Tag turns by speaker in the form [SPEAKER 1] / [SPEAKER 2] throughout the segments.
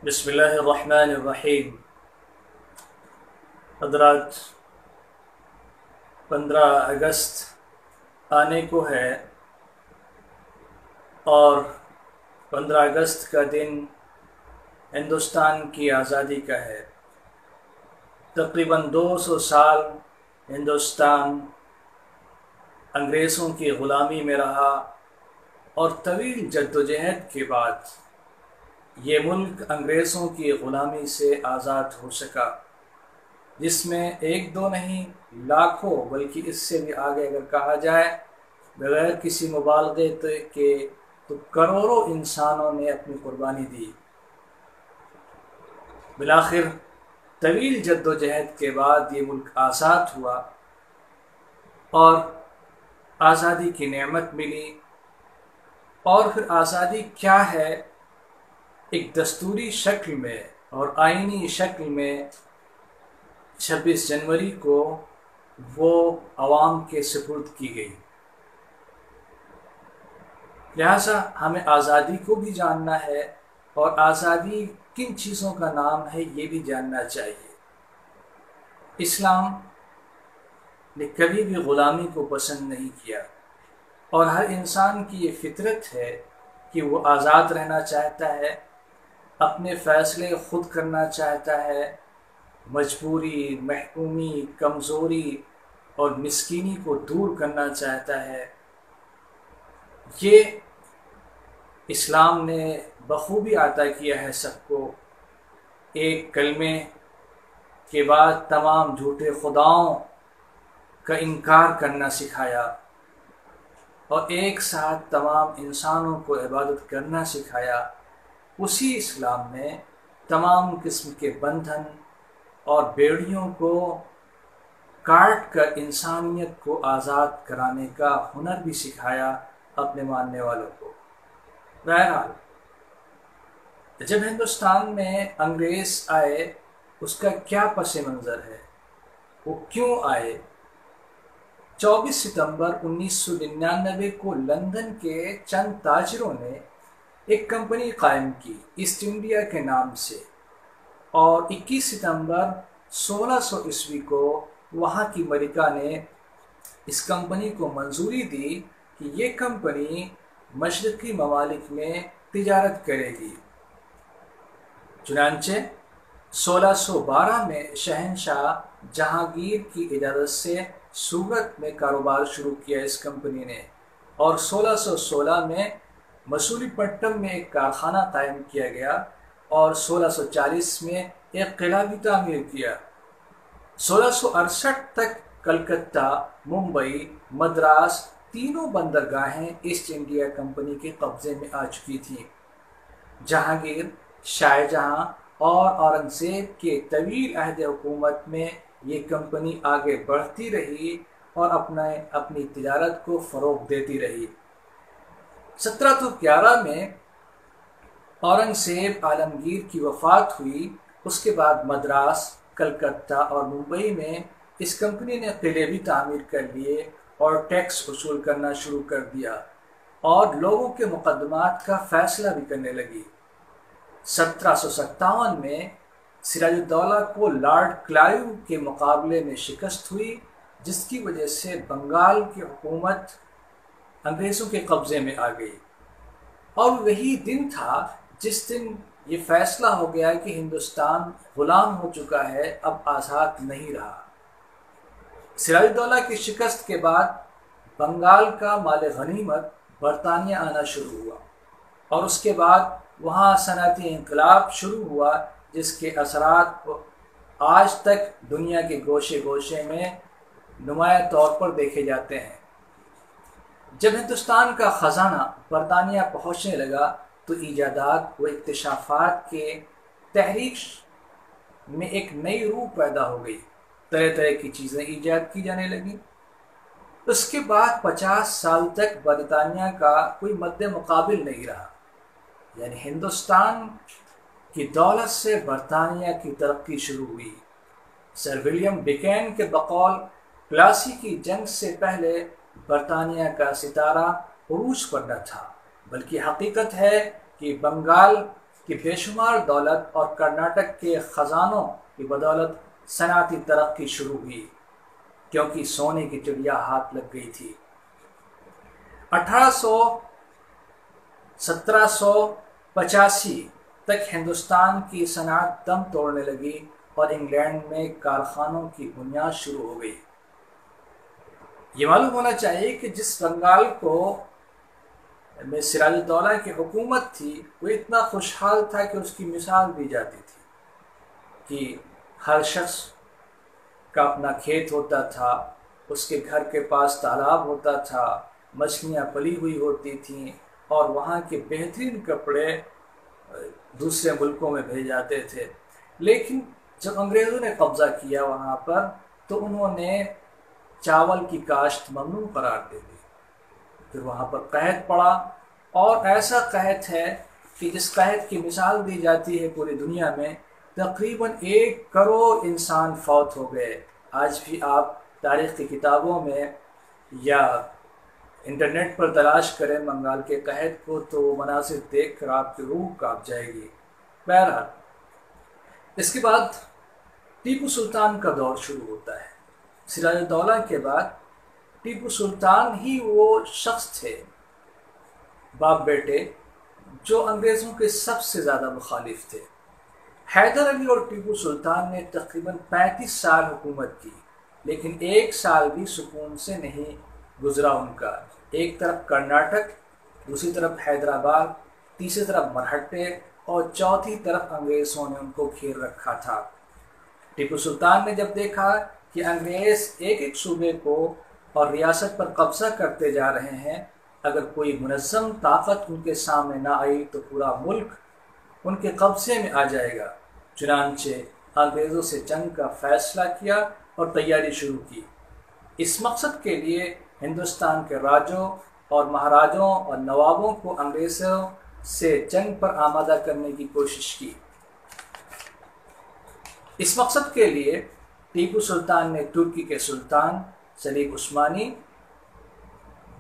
[SPEAKER 1] بسم اللہ الرحمن الرحیم۔ حضرات، 15 اگست آنے کو ہے اور 15 اگست کا دن ہندوستان کی آزادی کا ہے۔ تقریباً 200 سال ہندوستان انگریزوں کی غلامی میں رہا اور طویل جدوجہد کے بعد یہ ملک انگریزوں کی غلامی سے آزاد ہو سکا، جس میں ایک دو نہیں لاکھوں بلکہ اس سے بھی آگے اگر کہا جائے بغیر کسی مبالغے کے تو کروڑوں انسانوں نے اپنی قربانی دی۔ بالآخر طویل جدوجہد کے بعد یہ ملک آزاد ہوا اور آزادی کی نعمت ملی۔ اور پھر آزادی کیا ہے؟ ایک دستوری شکل میں اور آئینی شکل میں 26 جنوری کو وہ عوام کے سپرد کی گئی۔ لہٰذا ہمیں آزادی کو بھی جاننا ہے اور آزادی کن چیزوں کا نام ہے یہ بھی جاننا چاہیے۔ اسلام نے کبھی بھی غلامی کو پسند نہیں کیا اور ہر انسان کی یہ فطرت ہے کہ وہ آزاد رہنا چاہتا ہے، اپنے فیصلے خود کرنا چاہتا ہے، مجبوری، محکومی، کمزوری اور مسکینی کو دور کرنا چاہتا ہے۔ یہ اسلام نے بخوبی عطا کیا ہے سب کو۔ ایک کلمے کے بعد تمام جھوٹے خداؤں کا انکار کرنا سکھایا اور ایک ساتھ تمام انسانوں کو عبادت کرنا سکھایا۔ اسی اسلام نے تمام قسم کے بندھن اور بیڑیوں کو کاٹ کر انسانیت کو آزاد کرانے کا ہنر بھی سکھایا اپنے ماننے والوں کو۔ بہرحال جب ہندوستان میں انگریز آئے اس کا کیا پس منظر ہے، وہ کیوں آئے؟ 24 ستمبر 1999 کو لندن کے چند تاجروں نے ایک کمپنی قائم کی ایسٹ انڈیا کے نام سے، اور 21 ستمبر 1600 عیسوی کو وہاں کی ملکہ نے اس کمپنی کو منظوری دی کہ یہ کمپنی مشرقی ممالک میں تجارت کرے گی۔ چنانچہ 1612 میں شہنشاہ جہانگیر کی اجازت سے سورت میں کاروبار شروع کیا اس کمپنی نے، اور 1616 میں مسوری پٹم میں ایک کارخانہ قائم کیا گیا اور 1640 میں ایک قلعہ بھی تعمیر کیا۔ 1668 تک کلکتہ، ممبئی، مدراس تینوں بندرگاہیں ایسٹ انڈیا کمپنی کے قبضے میں آ چکی تھیں۔ جہانگیر، شاہ جہاں اور اورنگزیب کے طویل عہد حکومت میں یہ کمپنی آگے بڑھتی رہی اور اپنی تجارت کو فروغ دیتی رہی۔ 1711 میں اورنگزیب عالمگیر کی وفات ہوئی۔ اس کے بعد مدراس، کلکتہ اور ممبئی میں اس کمپنی نے قلعے بھی تعمیر کر لیے اور ٹیکس وصول کرنا شروع کر دیا اور لوگوں کے مقدمات کا فیصلہ بھی کرنے لگی۔ 1757 میں سراج الدولہ کو لارڈ کلائیو کے مقابلے میں شکست ہوئی، جس کی وجہ سے بنگال کی حکومت انگریزوں کے قبضے میں آ گئی، اور وہی دن تھا جس دن یہ فیصلہ ہو گیا کہ ہندوستان غلام ہو چکا ہے، اب آزاد نہیں رہا۔ سراج الدولہ کی شکست کے بعد بنگال کا مال غنیمت برطانیہ آنا شروع ہوا اور اس کے بعد وہاں صنعتی انقلاب شروع ہوا، جس کے اثرات آج تک دنیا کے گوشے گوشے میں نمایاں طور پر دیکھے جاتے ہیں۔ جب ہندوستان کا خزانہ برطانیہ پہنچنے لگا تو ایجادات و اکتشافات کے تحریک میں ایک نئی روح پیدا ہو گئی، طرح طرح کی چیزیں ایجاد کی جانے لگیں۔ اس کے بعد 50 سال تک برطانیہ کا کوئی مد مقابل نہیں رہا، یعنی ہندوستان کی دولت سے برطانیہ کی ترقی شروع ہوئی۔ سر ولیم بیکن کے بقول پلاسی کی جنگ سے پہلے برطانیہ کا ستارہ عروج پر نہ تھا، بلکہ حقیقت ہے کہ بنگال کہ بے شمار دولت اور کرناٹک کے خزانوں کی بدولت صنعتی ترقی شروع ہوئی، کیونکہ سونے کی چڑیا ہاتھ لگ گئی تھی۔ 1785 تک ہندوستان کی صنعت دم توڑنے لگی اور انگلینڈ میں کارخانوں کی بنیاد شروع ہو گئی۔ یہ معلوم ہونا چاہیے کہ جس بنگال کو میں سراج الدولہ کی حکومت تھی وہ اتنا خوشحال تھا کہ اس کی مثال دی جاتی تھی کہ ہر شخص کا اپنا کھیت ہوتا تھا، اس کے گھر کے پاس تالاب ہوتا تھا، مچھلیاں پلی ہوئی ہوتی تھیں، اور وہاں کے بہترین کپڑے دوسرے ملکوں میں بھیجے جاتے تھے۔ لیکن جب انگریزوں نے قبضہ کیا وہاں پر تو انہوں نے چاول کی کاشت ممنوع قرار دے دی۔ پھر وہاں پر قحط پڑا، اور ایسا قحط ہے کہ جس قحط کی مثال دی جاتی ہے پوری دنیا میں، تقریباً 1 کروڑ انسان فوت ہو گئے۔ آج بھی آپ تاریخ کی کتابوں میں یا انٹرنیٹ پر تلاش کریں بنگال کے قحط کو تو وہ مناظر دیکھ کر آپ کی روح کانپ جائے گی۔ بہرحال اس کے بعد ٹیپو سلطان کا دور شروع ہوتا ہے۔ سراج الدولہ کے بعد ٹیپو سلطان ہی وہ شخص تھے، باپ بیٹے، جو انگریزوں کے سب سے زیادہ مخالف تھے۔ حیدر علی اور ٹیپو سلطان نے تقریباً 35 سال حکومت کی، لیکن 1 سال بھی سکون سے نہیں گزرا ان کا۔ ایک طرف کرناٹک، دوسری طرف حیدرآباد، تیسری طرف مرہٹے، اور چوتھی طرف انگریزوں نے ان کو گھیر رکھا تھا۔ ٹیپو سلطان نے جب دیکھا کہ انگریز ایک ایک صوبے کو اور ریاست پر قبضہ کرتے جا رہے ہیں، اگر کوئی منظم طاقت ان کے سامنے نہ آئی تو پورا ملک ان کے قبضے میں آ جائے گا۔ چنانچہ انگریزوں سے جنگ کا فیصلہ کیا اور تیاری شروع کی۔ اس مقصد کے لیے ہندوستان کے راجوں اور مہاراجوں اور نوابوں کو انگریزوں سے جنگ پر آمادہ کرنے کی کوشش کی۔ اس مقصد کے لیے ٹیپو سلطان نے ترکی کے سلطان سلیم عثمانی،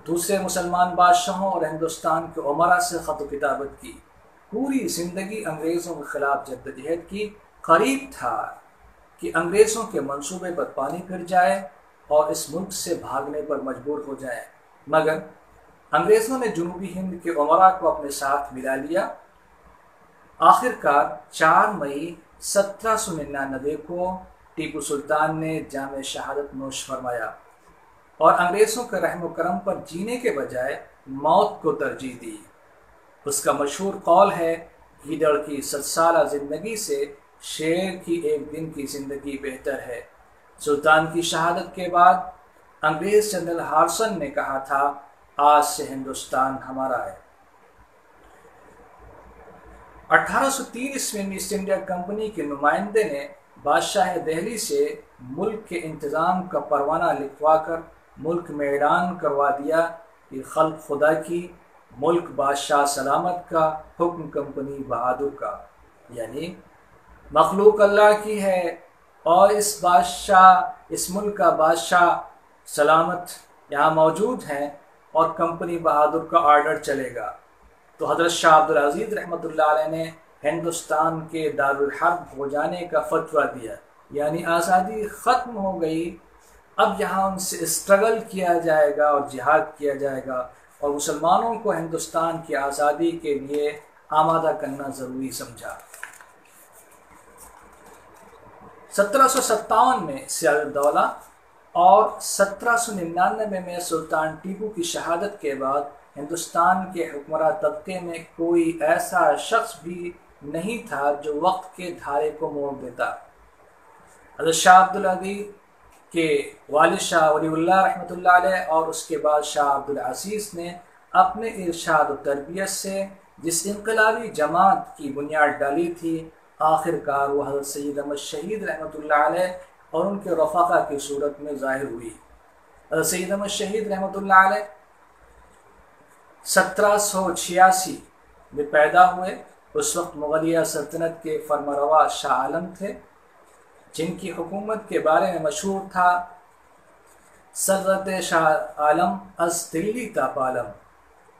[SPEAKER 1] دوسرے مسلمان بادشاہوں اور ہندوستان کے امراء سے خط و کتابت کی۔ پوری زندگی انگریزوں کے خلاف جدوجہد کی۔ قریب تھا کہ انگریزوں کے منصوبے پر پانی پھر جائے اور اس ملک سے بھاگنے پر مجبور ہو جائے، مگر انگریزوں نے جنوبی ہند کے امراء کو اپنے ساتھ ملا لیا۔ آخرکار 4 مئی 1799 کو ٹیپو سلطان نے جام شہادت نوش فرمایا اور انگریزوں کے رحم و کرم پر جینے کے بجائے موت کو ترجیح دی۔ اس کا مشہور قول ہے، گیدڑ کی 100 سالہ زندگی سے شیر کی 1 دن کی زندگی بہتر ہے۔ سلطان کی شہادت کے بعد انگریز جنرل ہارسن نے کہا تھا، آج سے ہندوستان ہمارا ہے۔ 1803 میں ایسٹ انڈیا کمپنی کے نمائندے نے بادشاہ دہلی سے ملک کے انتظام کا پروانہ لکھوا کر ملک میں اعلان کروا دیا کہ خلق خدا کی، ملک بادشاہ سلامت کا، حکم کمپنی بہادر کا، یعنی مخلوق اللہ کی ہے اور اس ملک کا بادشاہ سلامت یہاں موجود ہیں اور کمپنی بہادر کا آرڈر چلے گا۔ تو حضرت شاہ عبدالعزیز رحمۃ اللہ علیہ نے ہندوستان کے دارالحرب ہو جانے کا فتویٰ دیا، یعنی آزادی ختم ہو گئی، اب یہاں ان سے اسٹرگل کیا جائے گا اور جہاد کیا جائے گا، اور مسلمانوں کو ہندوستان کی آزادی کے لیے آمادہ کرنا ضروری سمجھا۔ 1757 میں سراج الدولہ اور 1799 میں سلطان ٹیپو کی شہادت کے بعد ہندوستان کے حکمراں طبقے میں کوئی ایسا شخص بھی نہیں تھا جو وقت کے دھارے کو موڑ دیتا۔ حضرت شاہ عبدالعزیز کے والد شاہ ولی اللہ رحمۃ اللہ علیہ اور اس کے بعد شاہ عبدالعزیز نے اپنے ارشاد و تربیت سے جس انقلابی جماعت کی بنیاد ڈالی تھی، آخرکار وہ حضرت سید احمد شہید رحمۃ اللہ علیہ اور ان کے رفقا کی صورت میں ظاہر ہوئی۔ حضرت سید احمد شہید رحمۃ اللہ علیہ 1786 میں پیدا ہوئے۔ اس وقت مغلیہ سلطنت کے فرمانروا شاہ عالم تھے، جن کی حکومت کے بارے میں مشہور تھا، سرت شاہ عالم از دلی تا پالم۔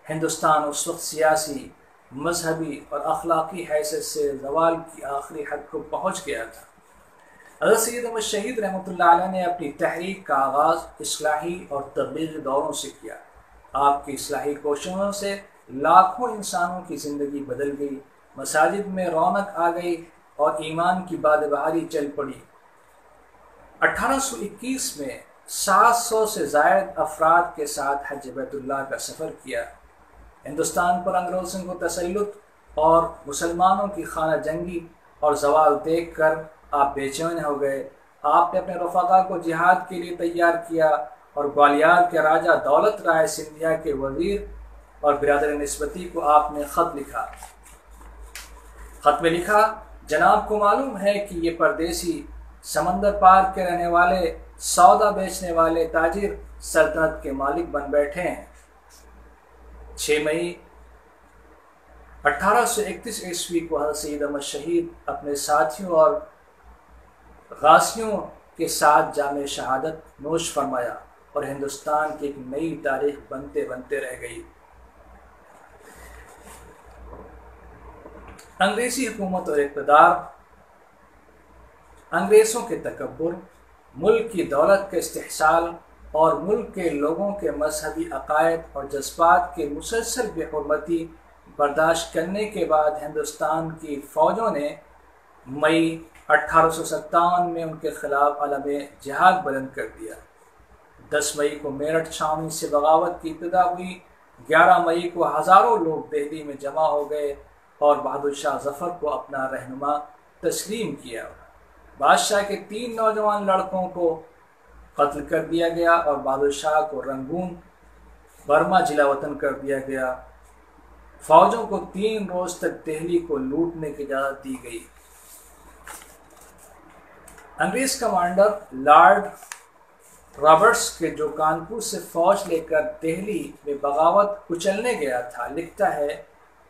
[SPEAKER 1] ہندوستان اس وقت سیاسی مذہبی اور اخلاقی حیثیت سے زوال کی آخری حد کو پہنچ گیا تھا۔ حضرت سید احمد شہید رحمۃ اللہ علیہ نے اپنی تحریک کا آغاز اصلاحی اور تبلیغی دوروں سے کیا۔ آپ کی اصلاحی کوششوں سے لاکھوں انسانوں کی زندگی بدل گئی، مساجد میں رونق آ گئی اور ایمان کی باد بہاری چل پڑی۔ 1821 میں 700 سے زائد افراد کے ساتھ حج بیت اللہ کا سفر کیا۔ ہندوستان پر انگریزوں کو تسلط اور مسلمانوں کی خانہ جنگی اور زوال دیکھ کر آپ بے چین ہو گئے۔ آپ نے اپنے رفقا کو جہاد کے لیے تیار کیا اور گوالیار کے راجہ دولت رائے سندھیا کے وزیر اور برادر نسبتی کو آپ نے خط لکھا۔ خط میں لکھا، جناب کو معلوم ہے کہ یہ پردیسی سمندر پار کے رہنے والے سودا بیچنے والے تاجر سلطنت کے مالک بن بیٹھے ہیں۔ 6 مئی 1831 عیسوی کو حضرت سید احمد شہید اپنے ساتھیوں اور غازیوں کے ساتھ جام شہادت نوش فرمایا اور ہندوستان کی ایک نئی تاریخ بنتے بنتے رہ گئی۔ انگریزی حکومت اور اقتدار، انگریزوں کے تکبر، ملک کی دولت کا استحصال اور ملک کے لوگوں کے مذہبی عقائد اور جذبات کے مسلسل بے حرمتی برداشت کرنے کے بعد ہندوستان کی فوجوں نے مئی 1857 میں ان کے خلاف علم جہاد بلند کر دیا۔ 10 مئی کو میرٹھ چھاؤنی سے بغاوت کی ابتدا ہوئی۔ 11 مئی کو ہزاروں لوگ دہلی میں جمع ہو گئے اور بہادر شاہ ظفر کو اپنا رہنما تسلیم کیا۔ بادشاہ کے 3 نوجوان لڑکوں کو قتل کر دیا گیا اور بہادر شاہ کو رنگون برما جلا وطن کر دیا گیا۔ فوجوں کو 3 روز تک دہلی کو لوٹنے کی اجازت دی گئی۔ انگریز کمانڈر لارڈ رابرٹس کے جو کانپور سے فوج لے کر دہلی میں بغاوت کچلنے گیا تھا، لکھتا ہے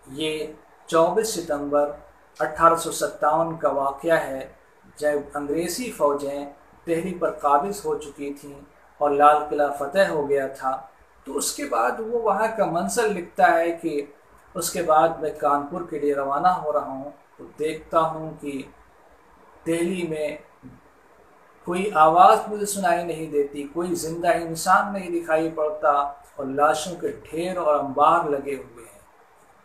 [SPEAKER 1] یہ 24 ستمبر 1857 کا واقعہ ہے، جب انگریزی فوجیں دہلی پر قابض ہو چکی تھیں اور لال قلعہ فتح ہو گیا تھا۔ تو اس کے بعد وہ وہاں کا منظر لکھتا ہے کہ اس کے بعد میں کانپور کے لیے روانہ ہو رہا ہوں تو دیکھتا ہوں کہ دہلی میں کوئی آواز مجھے سنائی نہیں دیتی، کوئی زندہ انسان نہیں دکھائی پڑتا اور لاشوں کے ڈھیر اور انبار لگے ہوئے ہیں۔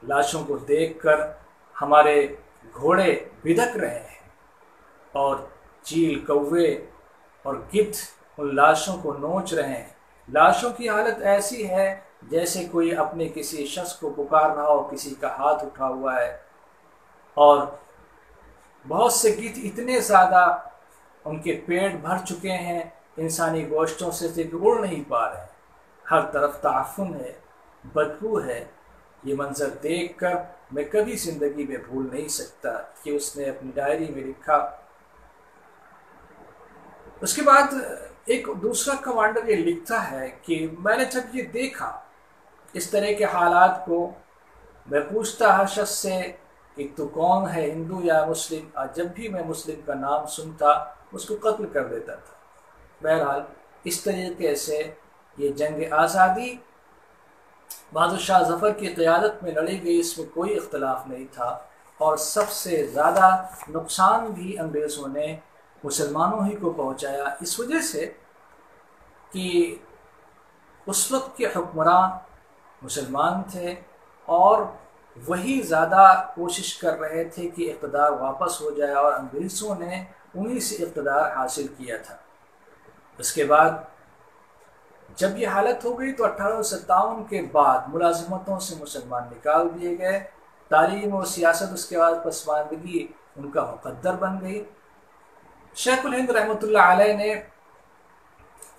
[SPEAKER 1] لاشوں کو دیکھ کر ہمارے گھوڑے بدک رہے ہیں اور چیل، کوے اور گدھ ان لاشوں کو نوچ رہے ہیں۔ لاشوں کی حالت ایسی ہے جیسے کوئی اپنے کسی شخص کو پکار رہا ہو، کسی کا ہاتھ اٹھا ہوا ہے، اور بہت سے گدھ اتنے زیادہ ان کے پیٹ بھر چکے ہیں انسانی گوشتوں سے کہ اڑ نہیں پا رہے ہیں۔ ہر طرف تعفن ہے، بدبو ہے۔ یہ منظر دیکھ کر میں کبھی زندگی میں بھول نہیں سکتا کہ اس نے اپنی ڈائری میں لکھا۔ اس کے بعد ایک دوسرا کمانڈر یہ لکھتا ہے کہ میں نے جب یہ دیکھا اس طرح کے حالات کو، میں پوچھتا ہر شخص سے کہ تو کون ہے، ہندو یا مسلم، اور جب بھی میں مسلم کا نام سنتا اس کو قتل کر دیتا تھا۔ بہرحال اس طریقے سے یہ جنگ آزادی بہادر شاہ ظفر کی قیادت میں لڑی گئی، اس میں کوئی اختلاف نہیں تھا، اور سب سے زیادہ نقصان بھی انگریزوں نے مسلمانوں ہی کو پہنچایا، اس وجہ سے کہ اس وقت کے حکمران مسلمان تھے اور وہی زیادہ کوشش کر رہے تھے کہ اقتدار واپس ہو جائے، اور انگریزوں نے انہی سے اقتدار حاصل کیا تھا۔ اس کے بعد جب یہ حالت ہو گئی تو 1857 کے بعد ملازمتوں سے مسلمان نکال دیے گئے، تعلیم و سیاست اس کے بعد پسماندگی ان کا مقدر بن گئی۔ شیخ الہند رحمۃ اللہ علیہ نے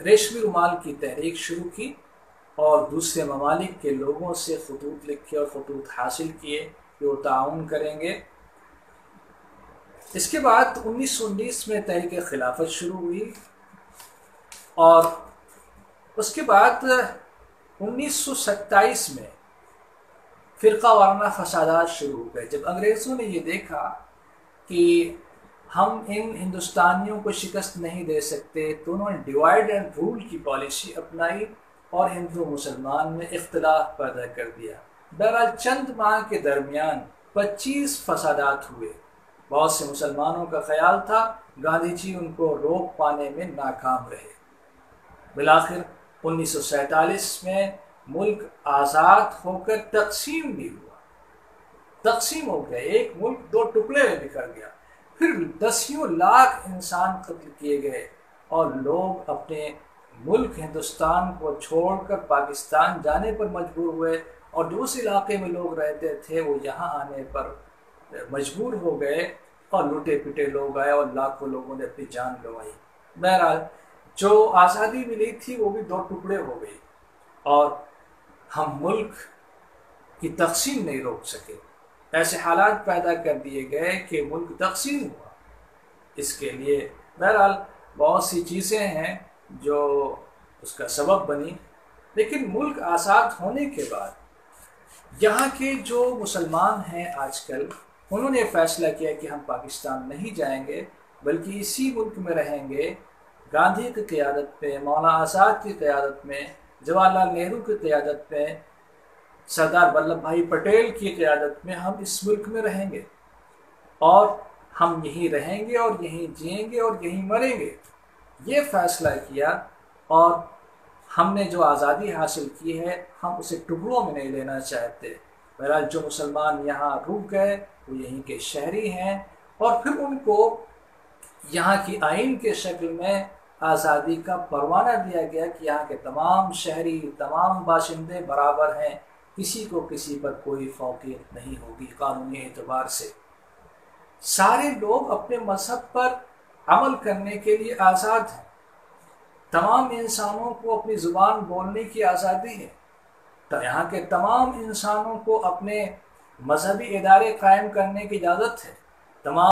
[SPEAKER 1] ریشمی رومال کی تحریک شروع کی اور دوسرے ممالک کے لوگوں سے خطوط لکھے اور خطوط حاصل کیے کہ وہ تعاون کریں گے۔ اس کے بعد 1919 میں تحریک خلافت شروع ہوئی، اور اس کے بعد 1927 میں فرقہ وارانہ فسادات شروع ہو گئے۔ جب انگریزوں نے یہ دیکھا کہ ہم ان ہندوستانیوں کو شکست نہیں دے سکتے تو انہوں نے ڈیوائڈ اینڈ رول کی پالیسی اپنائی اور ہندو مسلمان میں اختلاف پیدا کر دیا۔ بہرحال چند ماہ کے درمیان 25 فسادات ہوئے۔ بہت سے مسلمانوں کا خیال تھا گاندھی جی ان کو روک پانے میں ناکام رہے۔ بالآخر 1947 میں ملک آزاد ہو کر تقسیم بھی ہوا، تقسیم ہو گیا، ایک ملک 2 ٹکڑے میں بکھر گیا، پھر 10 لاکھ انسان قتل کیے گئے اور لوگ اپنے ملک ہندوستان کو چھوڑ کر پاکستان جانے پر مجبور ہوئے، اور جو اس علاقے میں لوگ رہتے تھے وہ یہاں آنے پر مجبور ہو گئے، اور لوٹے پٹے لوگ آئے اور لاکھوں لوگوں نے اپنی جان گنوائی۔ بہرحال جو آزادی ملی تھی وہ بھی 2 ٹکڑے ہو گئی، اور ہم ملک کی تقسیم نہیں روک سکے۔ ایسے حالات پیدا کر دیے گئے کہ ملک تقسیم ہوا۔ اس کے لیے بہرحال بہت سی چیزیں ہیں جو اس کا سبب بنی، لیکن ملک آزاد ہونے کے بعد یہاں کے جو مسلمان ہیں آج کل، انہوں نے فیصلہ کیا کہ ہم پاکستان نہیں جائیں گے بلکہ اسی ملک میں رہیں گے۔ گاندھی کی قیادت میں، مولانا آزاد کی قیادت میں، جواہر لال نہرو کی قیادت میں، سردار ولبھ بھائی پٹیل کی قیادت میں ہم اس ملک میں رہیں گے، اور ہم یہیں رہیں گے اور یہیں جئیں گے اور یہیں مریں گے۔ یہ فیصلہ کیا، اور ہم نے جو آزادی حاصل کی ہے ہم اسے ٹکڑوں میں نہیں لینا چاہتے۔ بہرحال جو مسلمان یہاں رک گئے وہ یہیں کے شہری ہیں، اور پھر ان کو یہاں کی آئین کے شکل میں آزادی کا پروانہ دیا گیا کہ یہاں کے تمام شہری، تمام باشندے برابر ہیں، کسی کو کسی پر کوئی فوقیت نہیں ہوگی قانونی اعتبار سے۔ سارے لوگ اپنے مذہب پر عمل کرنے کے لیے آزاد ہیں، تمام انسانوں کو اپنی زبان بولنے کی آزادی ہے، تو یہاں کے تمام انسانوں کو اپنے مذہبی ادارے قائم کرنے کی اجازت ہے، تمام